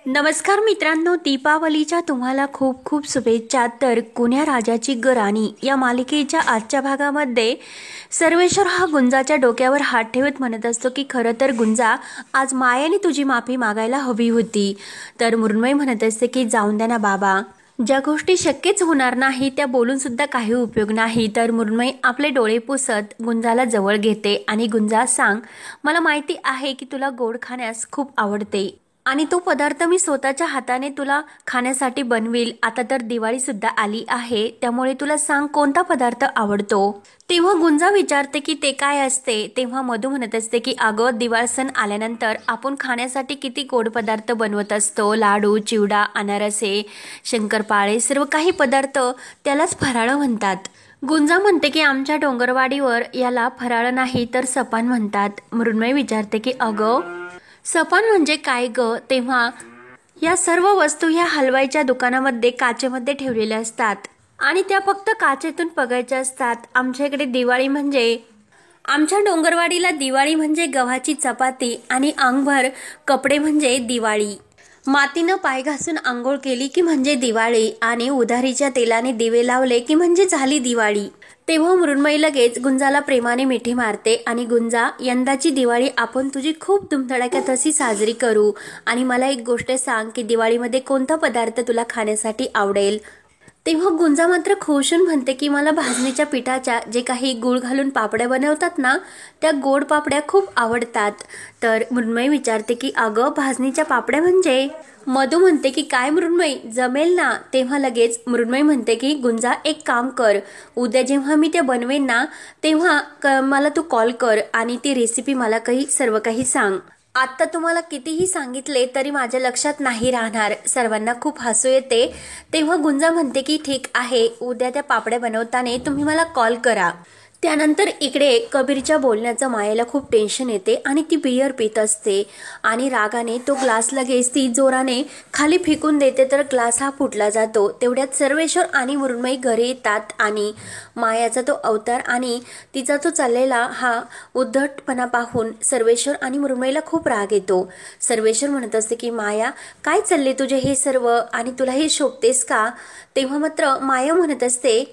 नमस्कार मित्रांनो, दीपावलीच्या तुम्हाला खूप खूप शुभेच्छा। तर गुन्ह्या राजाची राणी या मालिकेच्या आजच्या भागामध्ये सर्वेश्वर हा गुंजाच्या डोक्यावर हात ठेवत म्हणत असतो की खरं तर गुंजा, आज मायाने तुझी माफी मागायला हवी होती। तर मृण्मयी म्हणत असते की जाऊन द्या ना बाबा, ज्या गोष्टी शक्यच होणार नाही त्या बोलून सुद्धा काही उपयोग नाही। तर मृण्मयी आपले डोळे पुसत गुंजाला जवळ घेते आणि गुंजा, सांग, मला माहिती आहे की तुला गोड खाण्यास खूप आवडते आणि तो पदार्थ मी स्वतःच्या हाताने तुला खाण्यासाठी बनवील। आता तर दिवाळी सुद्धा आली आहे, त्यामुळे तुला सांग कोणता पदार्थ आवडतो। तेव्हा गुंजा विचारते की ते काय असते। तेव्हा मधू म्हणत असते की अगं, दिवाळ सण आल्यानंतर आपण खाण्यासाठी किती गोड पदार्थ बनवत असतो, लाडू, चिवडा, अनारसे, शंकरपाळे, सर्व काही पदार्थ, त्यालाच फराळ म्हणतात। गुंजा म्हणते की आमच्या डोंगरवाडीवर याला फराळ नाही तर सपान म्हणतात। मृण्मयी विचारते की अगं, सपान म्हणजे काय ग? तेव्हा या सर्व वस्तू ह्या हलवाईच्या दुकानामध्ये काचेमध्ये ठेवलेल्या असतात आणि त्या फक्त काचेतून बघायच्या असतात। आमच्या इकडे दिवाळी म्हणजे, आमच्या डोंगरवाडीला दिवाळी म्हणजे गव्हाची चपाती आणि अंगभर कपडे म्हणजे दिवाळी। मातीनं पाय घासून आंघोळ केली की म्हणजे दिवाळी आणि उधारीच्या तेलाने दिवे लावले की म्हणजे झाली दिवाळी। तेव्हा मृण्मयी लगेच गुंजाला प्रेमाने मिठी मारते आणि गुंजा, यंदाची दिवाळी आपण तुझी खूप धुमधडाक्यात अशी साजरी करू आणि मला एक गोष्ट सांग की दिवाळीमध्ये कोणता पदार्थ तुला खाण्यासाठी आवडेल। तेव्हा गुंजा मात्र खुशून म्हणते की मला भाजणीच्या पिठाच्या जे काही गूळ घालून पापड्या बनवतात ना, त्या गोड पापड्या खूप आवडतात। तर मृण्मयी विचारते की अगं, भाजणीच्या पापड्या म्हणजे? मधू म्हणते की काय मृण्मयी, जमेल ना? तेव्हा लगेच मृण्मयी म्हणते की गुंजा, एक काम कर, उद्या जेव्हा मी ते बनवेन ना तेव्हा मला तू कॉल कर आणि ती रेसिपी मला सर्व काही सांग। आता तुम्हाला कितीही सांगितले तरी माझ्या लक्षात नाही राहणार। सर्वांना खूप हसू येते। तेव्हा गुंजा म्हणते की ठीक आहे, उद्या त्या पापड्या बनवताना तुम्ही मला कॉल करा। त्यानंतर इकडे कबीरच्या बोलण्याचं मायेला खूप टेन्शन येते आणि ती बियर पित असते आणि रागाने तो ग्लास लगेच ती जोराने खाली फेकून देते, तर ग्लास हा फुटला जातो। तेवढ्यात सर्वेश्वर आणि मृण्मयी घरी येतात आणि मायाचा तो अवतार आणि तिचा तो चाललेला हा उद्धटपणा पाहून सर्वेश्वर आणि मृण्मयीला खूप राग येतो। सर्वेश्वर म्हणत असते की माया, काय चालले तुझे हे सर्व आणि तुला हे शोभतेस का? तेव्हा मात्र माया म्हणत असते,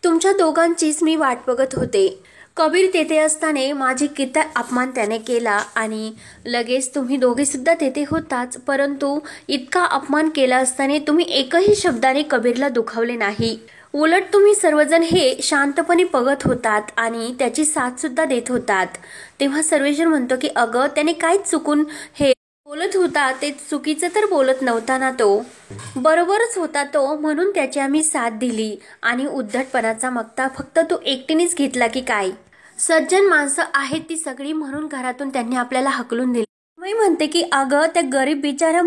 तुमच्या दोघांचीच मी वाट बघत होते। कबीर तेथे असताना माझी किती अपमान त्याने केला आणि लगेच तुम्ही दोघे सुद्धा तेथे होताच, परंतु इतका अपमान केला असताना तुम्ही एकही शब्दाने कबीरला दुखावले नाही। उलट तुम्ही सर्वजण हे शांतपणे बघत होतात आणि त्याची साथ सुद्धा देत होतात। तेव्हा सर्वेश्वर म्हणतो की अगं, त्याने काय चुकून हे बोलत होता, ते चुकीचं तर बोलत नव्हता ना, तो बरोबरच होता तो, म्हणून त्याची आम्ही साथ दिली आणि उद्धटपणाचा मक्ता फक्त तो एकटीनेच घेतला की काय? सज्जन माणसं आहेत ती सगळी, म्हणून घरातून त्यांनी आपल्याला हकलून दिले। मी म्हणते की अगं, त्या गरीब बिचाऱ्या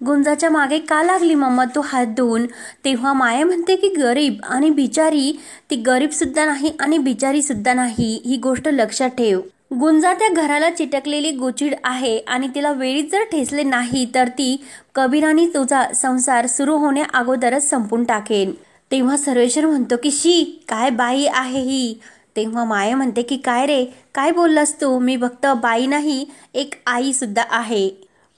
गुंजाच्या मागे का लागली मम्मा तू हात धुवून? तेव्हा माया म्हणते की गरीब आणि बिचारी, ती गरीब सुद्धा नाही आणि बिचारी सुद्धा नाही, ही गोष्ट लक्षात ठेव। गुंजा त्या घराला चिटकलेली गुचिड आहे आणि तिला वेळीच जर ठेचले नाही तर ती कबीराने तुझा संसार सुरू होण्या अगोदरच संपून टाकेन। तेव्हा सर्वेश्वर म्हणतो की शी, काय बाई आहे ही? तेव्हा माया म्हणते की काय रे, काय बोललास तू? मी फक्त बाई नाही, एक आई सुद्धा आहे।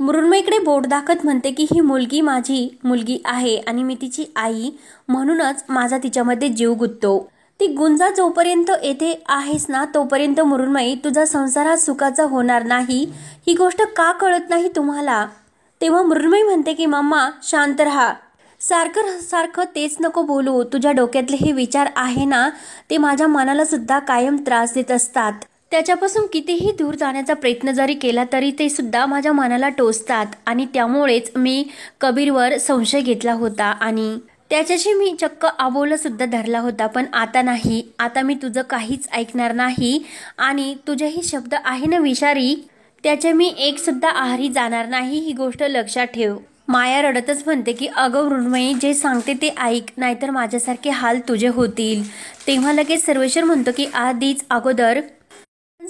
मृण्मयीकडे बोट दाखवत म्हणते की ही मुलगी माझी मुलगी आहे आणि मी तिची आई, म्हणूनच माझा तिच्यामध्ये जीव गुंततो। ती गुंजा जोपर्यंत येथे आहेस ना तोपर्यंत मृण्मयी तुझा संसार हा सुखाचा होणार नाही, ही गोष्ट का कळत नाही तुम्हाला? तेव्हा मृण्मयी म्हणते की मम्मा, शांत राहा, सारखं सारखं तेच नको बोलू। तुझ्या डोक्यातले हे विचार आहे ना, ते माझ्या मनाला सुद्धा कायम त्रास देत असतात। त्याच्यापासून कितीही दूर जाण्याचा प्रयत्न जरी केला तरी ते सुद्धा माझ्या मनाला टोचतात आणि त्यामुळेच मी कबीरवर संशय घेतला होता आणि त्याच्याशी मी चक्क आबोला सुद्धा धरला होता, पण आता नाही, आता मी तुझं काहीच ऐकणार नाही आणि तुझेही शब्द आहे ना विषारी, त्याचे मी एक सुद्धा आहारी जाणार नाही, ही गोष्ट लक्षात ठेव। माया रडतच म्हणते की अगं मृण्मयी, जे सांगते ते ऐक, नाहीतर माझ्यासारखे हाल तुझे होतील। तेव्हा लगेच सर्वेश्वर म्हणतो की आधीच अगोदर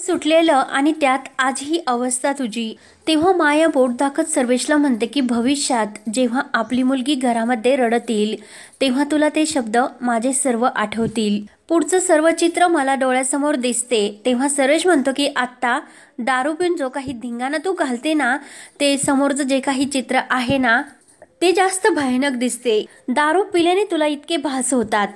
सुटलेलं आणि त्यात आज ही अवस्था तुझी. तेव्हा माया बोट दाखत सर्वेशला म्हणते की भविष्यात जेव्हा आपली मुलगी घरामध्ये रडत येईल तेव्हा तुला ते शब्द माझे सर्व आठवतील. पुढचं सर्व चित्र मला डोळ्यासमोर दिसते. तेव्हा सर्वेश म्हणतो की आत्ता दारू पिऊन जो काही धिंगाणा तू घालते ना, ते समोरचं जे काही चित्र आहे ना ते जास्त भयानक दिसते. दारू पिल्याने तुला इतके भास होतात.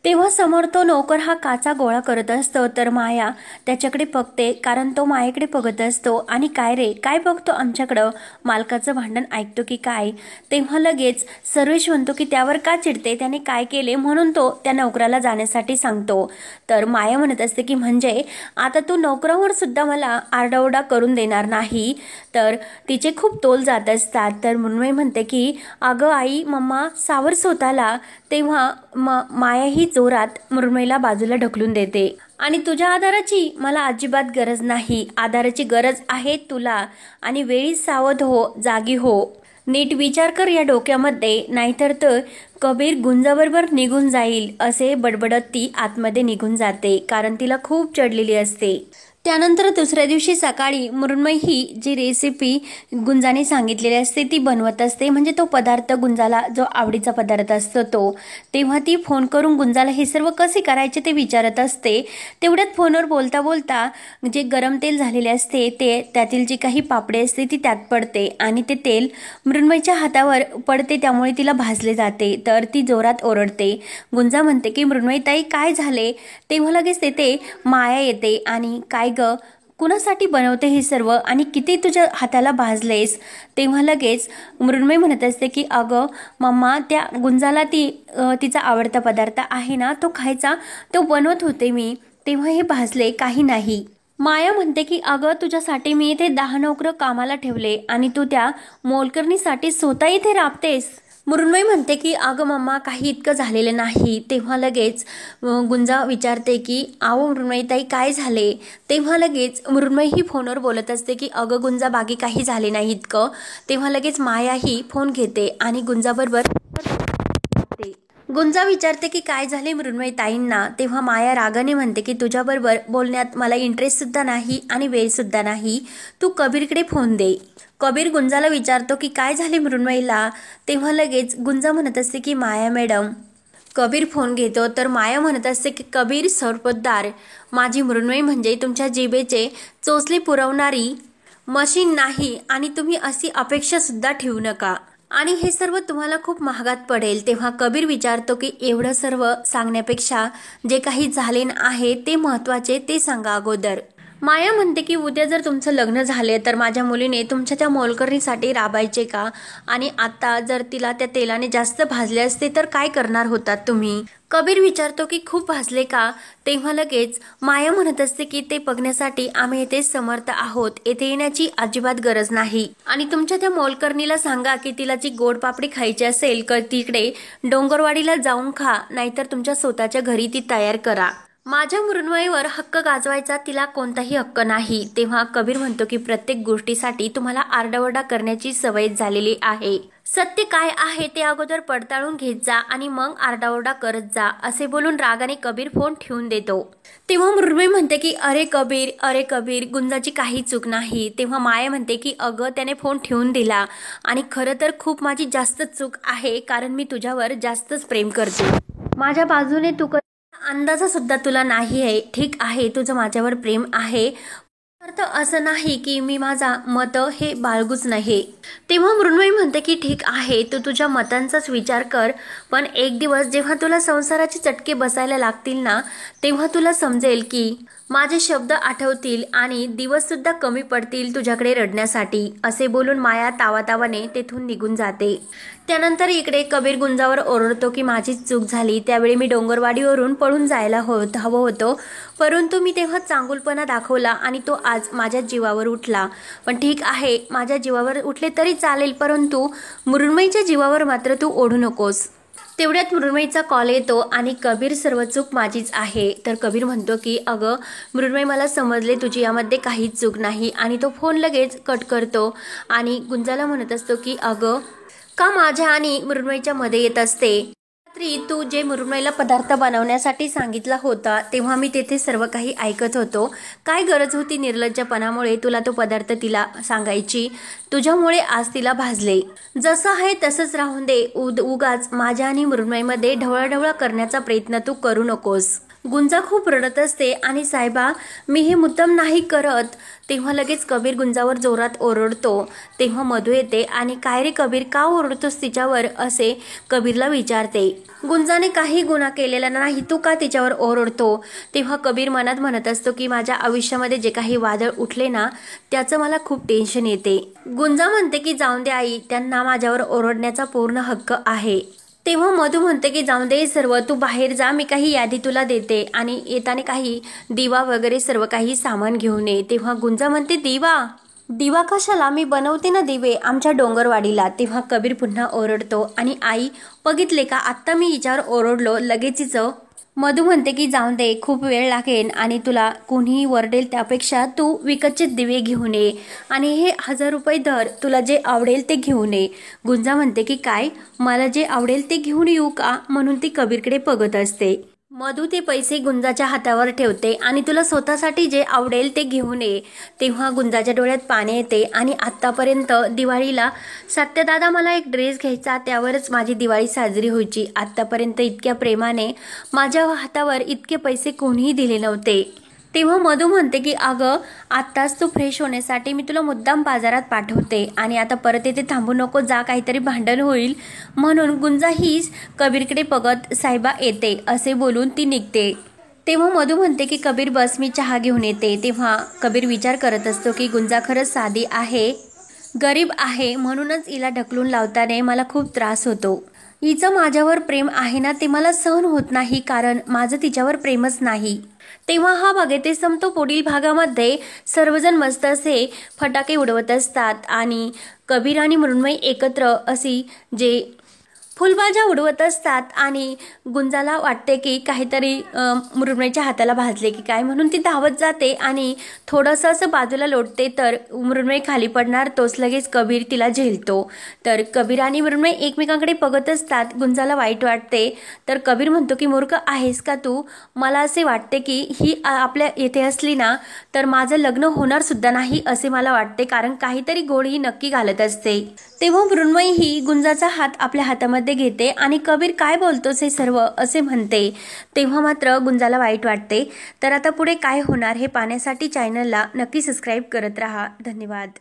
तेव्हा समोर तो नोकर हा काचा गोळा करत असतो तर माया त्याच्याकडे बघते, कारण तो मायेकडे बघत असतो आणि काय रे काय बघतो आमच्याकडं, मालकाचं भांडण ऐकतो की काय. तेव्हा लगेच सर्वेश म्हणतो की त्यावर का चिडते, त्याने काय केले म्हणून तो त्या नोकराला जाण्यासाठी सांगतो. तर माया म्हणत असते की म्हणजे आता तू नोकरावर सुद्धा मला आरडाओरडा करून देणार नाही. तर तिचे खूप तोल जात असतात. तर मृण्मयी म्हणते की अगं आई मम्मा सावर स्वतःला. तेव्हा माया ही जोरात मृण्मयीला बाजूला ढकलून देते आणि तुझ्या आधाराची मला अजिबात गरज नाही. आधाराची गरज आहे तुला आणि वेळी सावध हो, जागी हो, नीट विचार कर या डोक्यामध्ये, नाहीतर तर कबीर गुंजाबरोबर निघून जाईल असे बडबडत ती आतमध्ये निघून जाते, कारण तिला खूप चढलेली असते. त्यानंतर दुसऱ्या दिवशी सकाळी मृण्मयी ही जी रेसिपी गुंजाने सांगितलेली असते ती बनवत असते, म्हणजे तो पदार्थ गुंजाला जो आवडीचा पदार्थ असतो तो. तेव्हा ती फोन करून गुंजाला हे सर्व कसे करायचे ते विचारत असते. तेवढ्यात फोनवर बोलता बोलता जे गरम तेल झालेले असते ते त्यातील जी काही पापडी असते ती त्यात पडते आणि ते तेल मृण्मयीच्या हातावर पडते, त्यामुळे तिला भाजले जाते. तर ती जोरात ओरडते. गुंजा म्हणते की मृण्मयी ताई काय झाले. तेव्हा लगेच तेथे माया येते आणि काय ग कुणासाठी बनवते हे सर्व आणि किती तुझ्या हाताला भाजलेस. तेव्हा लगेच मृण्मयी म्हणत असते की अगं मम्मा त्या गुंजाला तिचा आवडता पदार्थ आहे ना तो खायचा, तो बनवत होते मी, तेव्हा हे भाजले, काही नाही. माया म्हणते की अगं तुझ्यासाठी मी इथे 10 नोकर कामाला ठेवले आणि तू त्या मोलकरणीसाठी स्वतः इथे राबतेस. मृण्मयी म्हणते की अगं मम्मा काही इतकं झालेलं नाही. तेव्हा लगेच गुंजा विचारते की आहो मृण्मयी ताई काय झाले. तेव्हा लगेच मृण्मयी ही फोनवर बोलत असते की अगं गुंजा बाकी काही झाले नाही इतकं. तेव्हा लगेच माया ही फोन घेते आणि गुंजाबरोबर गुंजा विचारते की काय झाले मृण्मयी ताईंना. तेव्हा माया रागाने म्हणते की तुझ्याबरोबर बोलण्यात मला इंटरेस्ट सुद्धा नाही आणि वेळ सुद्धा नाही, तू कबीरकडे फोन दे. कबीर गुंजाला विचारतो की काय झाले मृण्मयीला. तेव्हा लगेच गुंजा म्हणत असते की माया मॅडम. कबीर फोन घेतो तर माया म्हणत असते की कबीर सरपोतदार, माझी मृण्मयी म्हणजे तुमच्या जिभेचे चोचले पुरवणारी मशीन नाही आणि तुम्ही अशी अपेक्षा सुद्धा ठेवू नका आणि हे सर्व तुम्हाला खूप महागात पडेल. तेव्हा कबीर विचारतो की एवढं सर्व सांगण्यापेक्षा जे काही झाले आहे ते महत्वाचे ते सांगा अगोदर. माया म्हणते की उद्या जर तुमचं लग्न झाले तर माझ्या मुलीने तुमच्या त्या मोलकरणीसाठी राबायचे का, आणि आता जर तिला त्या तेलाने जास्त भाजले असते तर काय करणार होतात तुम्ही. कबीर विचारतो की खूप भाजले का. तेव्हा लगेच माया म्हणत असते की ते बघण्यासाठी आम्ही येथे समर्थ आहोत, येथे येण्याची अजिबात गरज नाही आणि तुमच्या त्या मोलकरणीला सांगा की तिला जी गोड पापडी खायची असेल तर तिकडे डोंगरवाडीला जाऊन खा, नाहीतर तुमच्या स्वतःच्या घरी ती तयार करा. माझ्या मृण्मयीवर हक्क गाजवायचा तिला कोणताही हक्क नाही. तेव्हा कबीर म्हणतो की प्रत्येक गोष्टीसाठी तुम्हाला आरडाओरडा करण्याची सवय झालेली आहे. सत्य काय आहे ते अगोदर पडताळून घेत जा आणि मग आरडाओरडा करत जा, असे बोलून रागाने कबीर फोन ठेवून देतो. तेव्हा मृण्मयी म्हणते की अरे कबीर गुंजाची काही चूक नाही. तेव्हा माया म्हणते की अगं त्याने फोन ठेवून दिला आणि खरं तर खूप माझी जास्त चूक आहे, कारण मी तुझ्यावर जास्तच प्रेम करते. माझ्या बाजूने तू अंदाजा सुद्धा तुला नाही आहे. ठीक आहे तुझं माझ्यावर प्रेम आहे, अर्थ असं नाही की मी माझा मत हे बाळगूच नाही. तेव्हा मृण्मयी म्हणते की ठीक आहे तू तुझ्या मतांचाच विचार कर, पण एक दिवस जेव्हा तुला संसाराचे चटके बसायला लागतील ना तेव्हा तुला समजेल की माझे शब्द आठवतील आणि दिवस सुद्धा कमी पडतील तुझ्याकडे रडण्यासाठी, असे बोलून माया तावातावाने तेथून निघून जाते. त्यानंतर इकडे कबीर गुंजावर ओरडतो की माझीच चूक झाली, त्यावेळी मी डोंगरवाडीवरून पळून जायला हवं होतं, परंतु मी तेव्हा चांगुलपणा दाखवला आणि तो आज माझ्या जीवावर उठला. पण ठीक आहे माझ्या जीवावर उठले तरी चालेल, परंतु मृण्मयीच्या जीवावर मात्र तू ओढू नकोस. तेवढ्यात मृण्मयीचा कॉल येतो आणि कबीर सर्व चूक माझीच आहे. तर कबीर म्हणतो की अगं मृण्मयी मला समजले तुझी यामध्ये काहीच चूक नाही, आणि तो फोन लगेच कट करतो आणि गुंजाला म्हणत असतो की अगं का माझ्या आणि मृण्मयीच्या मध्ये येत असते, रात्री तू जे मुरमुऱ्याला पदार्थ बनवण्यासाठी सांगितला होता तेव्हा मी तेथे सर्व काही ऐकत होतो. काय गरज होती निर्लज्जपणामुळे तुला तो पदार्थ तिला सांगायची. तुझ्यामुळे आज तिला भाजले. जसं आहे तसंच राहून दे. उगाच माझ्या आणि मृण्मयीमध्ये ढवळाढवळ करण्याचा प्रयत्न तू करू नकोस. गुंजा खूप रडत असते आणि साहेबा मी हे मुद्दाम नाही करत. तेव्हा लगेच कबीर गुंजावर जोरात ओरडतो. तेव्हा मधू येते आणि काय रे कबीर का ओरडतोस तिच्यावर असे कबीरला विचारते. गुंजाने काही गुन्हा केलेला नाही, तू का तिच्यावर ओरडतो. तेव्हा कबीर मनात म्हणत असतो की माझ्या आयुष्यामध्ये जे काही वादळ उठले ना त्याचं मला खूप टेन्शन येते. गुंजा म्हणते की जाऊन दे आई, त्यांना माझ्यावर ओरडण्याचा पूर्ण हक्क आहे. तेव्हा मधू म्हणते की जाऊन दे सर्व, तू बाहेर जा, मी काही यादी तुला देते आणि येताना काही दिवा वगैरे सर्व काही सामान घेऊन ये. तेव्हा गुंजा म्हणते दिवा कशाला, मी बनवते ना दिवे आमच्या डोंगरवाडीला. तेव्हा कबीर पुन्हा ओरडतो आणि आई बघितले का आत्ता मी हिच्यावर ओरडलो लगेचच. मधू म्हणते की जाऊन दे, खूप वेळ लागेल आणि तुला कोणीही वरडेल त्यापेक्षा तू विकतचे दिवे घेऊन ये आणि हे 1000 रुपये धर, तुला जे आवडेल ते घेऊन ये. गुंजा म्हणते की काय, मला जे आवडेल ते घेऊन येऊ का, म्हणून ती कबीरकडे बघत असते. मधू ते पैसे गुंजाच्या हातावर ठेवते आणि तुला स्वतःसाठी जे आवडेल ते घेऊन ये. तेव्हा गुंजाच्या डोळ्यात पाणी येते आणि आत्तापर्यंत दिवाळीला सत्यदादा मला एक ड्रेस घ्यायचा, त्यावरच माझी दिवाळी साजरी व्हायची. आत्तापर्यंत इतक्या प्रेमाने माझ्या हातावर इतके पैसे कोणीही दिले नव्हते. तेव्हा मधू म्हणते की अगं आत्ताच तू फ्रेश होण्यासाठी मी तुला मुद्दाम बाजारात पाठवते आणि आता परत येथे थांबू नको, जा काहीतरी भांडण होईल. म्हणून गुंजा हीच कबीरकडे बघत साहेबा येते असे बोलून ती निघते. तेव्हा मधू म्हणते की कबीर बस, मी चहा घेऊन येते. तेव्हा कबीर विचार करत असतो की गुंजा खरंच साधी आहे, गरीब आहे, म्हणूनच हिला ढकलून लावताना मला खूप त्रास होतो. हिचं माझ्यावर प्रेम आहे ना ते मला सहन होत नाही, कारण माझं तिच्यावर प्रेमच नाही. तेव्हा हा भाग येथे संपतो. पुढील भागामध्ये सर्वजण मस्त असे फटाके उडवत असतात आणि कबीर आणि मृण्मयी एकत्र अशी जे फुलबाजा उडवत असतात आणि गुंजाला वाटते की काहीतरी मृण्मयीच्या हाताला भाजले की काय, म्हणून ती धावत जाते आणि थोडंसं असं बाजूला लोटते तर मृण्मयी खाली पडणार, तोच लगेच कबीर तिला झेलतो. तर कबीर आणि मृण्मयी एकमेकांकडे बघत असतात. गुंजाला वाईट वाटते तर कबीर म्हणतो की मूर्ख आहेस का तू, मला असे वाटते की ही आपल्या येथे असली ना तर माझं लग्न होणार सुद्धा नाही असे मला वाटते, कारण काहीतरी गोड ही नक्की घालत असते. तेव्हा मृण्मयी ही गुंजाचा हात आपल्या हातामध्ये घेते आणि कबीर काय बोलतोस हे सर्व असे म्हणते. तेव्हा मात्र गुंजाला वाईट वाटते. तर आता पुढे काय होणार हे पाहण्यासाठी चॅनलला नक्की सबस्क्राईब करत राहा. धन्यवाद.